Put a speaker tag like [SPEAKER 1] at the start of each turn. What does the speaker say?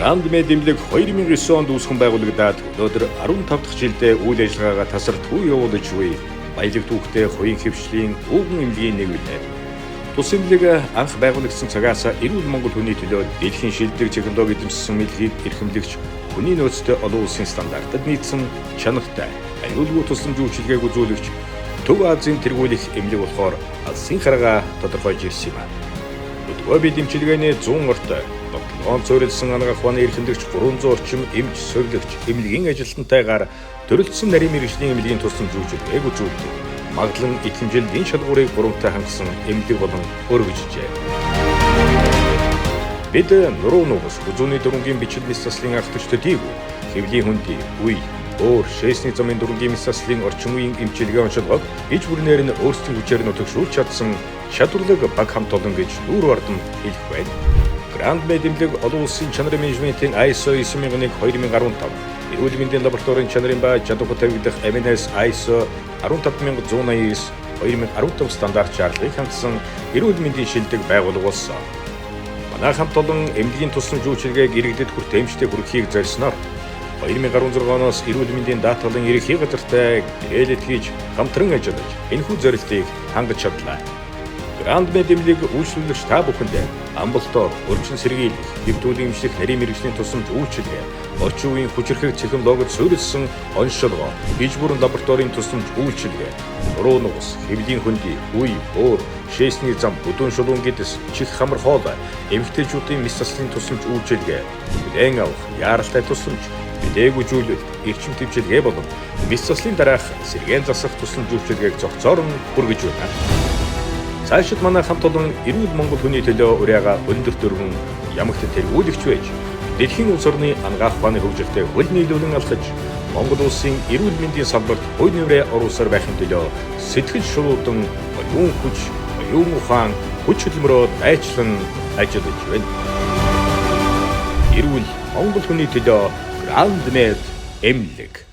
[SPEAKER 1] Грандмед эмнэлэг 2009 онд үүсгэн байгуулагдаад өнөөдөр 15 дахь жилдээ үйл ажиллагаагаа тасралтгүй явуулж буй баялаг түүхтэй хувийн хвшлийн өвгөн эмнэлгийн нэг билээ. Тус эмнэлэг анх байгуулагдсан цагаас эрүүл Монгол хүний төлөө дэлхийн шилдэг технологи эзэмшсэн мэлхийг эрхэмлэгч хүний нөөцтэй олон улсын стандартад нийцсэн чанартай аюулгүй тусламж үйлчилгээг үзүүлэгч Төв Азийн тэргүүлэх эмнэлэг болохоор алсын харгаа тодорхойлж ирсэн юм. Өдгөө бид эмчилгээний 100 ортой он зориулсан анх ухааны эрхэмлэгч 300 орчим эмч сувилагч эмнэлгийн ажилтнтайгаар төрөлдсөн нарийн мэргэжлийн эмнэлгийн тусламж үйлчилгээг үзүүлдэг. Магадлан итгэмжил энэ шалгуурыг гурамтай хангасан эмнэлэг болон өргөжжээ. Бид нуруу нугас үзүүний дөрөнгийн бичил мэс заслын ахлагч төдийгүй хэвлийн хүндий үе өөр шээсний замын дөрөнгийн мэс заслын орчин үеийн эмчилгээ онцлогод иж бүрнээр нь өөрсдийн хүчээр нутагшуулж чадсан чадварлаг баг хамт олон гэж нүүр бардам хэлэх байна. Грандмед эмнэлэг олон улсын чанарын менежментийн ISO 9001:2015, эрүүл мэндийн лабораторийн чанарын ба чадвар тавигдах MNS ISO 15189:2015 стандарт шаардлагыг хангасан эрүүл мэндийн шилдэг байгууллага болсон. Манай хамт олон эмнэлгийн тусламж үйлчилгээг иргэдэд хүртээ эмчтэй хүргэхийг зорьсноор 2016 оноос эрүүл мэндийн даатгалын ерөнхий газартай гэрээлэд хийж хамтран ажиллаж энэхүү зорилтыг хангаж чадлаа. Грандмед эмнэлэг үйлчлүүлэгч та бүхэндээ амбалтоор өрчин сэргийлэх, хэвтүүлийн эмчлэх нарийн мэргэжлийн тусламж үйлчилгээ, орчин үеийн хүчирхэг технологид суурилсан онцлогоо, иж бүрэн лабораторийн тусламж үйлчилгээ, нуруу нугас, хэвлийн хөндий, үе, өөр, шээсний зам, бүдүүн шулуун гэдэс, чих хамар хоол, эмэгтэйчүүдийн мэс заслын тусламж үйлчилгээ, бүлээн авах, яаралтай тусламж, мэдээгүй зүйлүүд, эрчим төвчилгээ болон мэс заслын дараах сэргээн засах тусламж үйлчилгээг зохицоор нь хүргэж байна. Цаашид манай хамт олон эрүүл Монгол хүний төлөө уряага өндөр дөрвөн ямагт тэргүүлэгч байж дэлхийн улс орны ангаах ухааны хөгжилтэй хөл нийлүүлэн алхаж Монгол улсын эрүүл мэндийн салбарт хой нэврээ оруулсаар байхын төлөө сэтгэл шуудан оюун хүч, оюун ухаан, хүч хөдөлмөрөөр дайчлан ажиллаж байна. Эрүүл Монгол хүний төлөө Грандмед эмнэлэг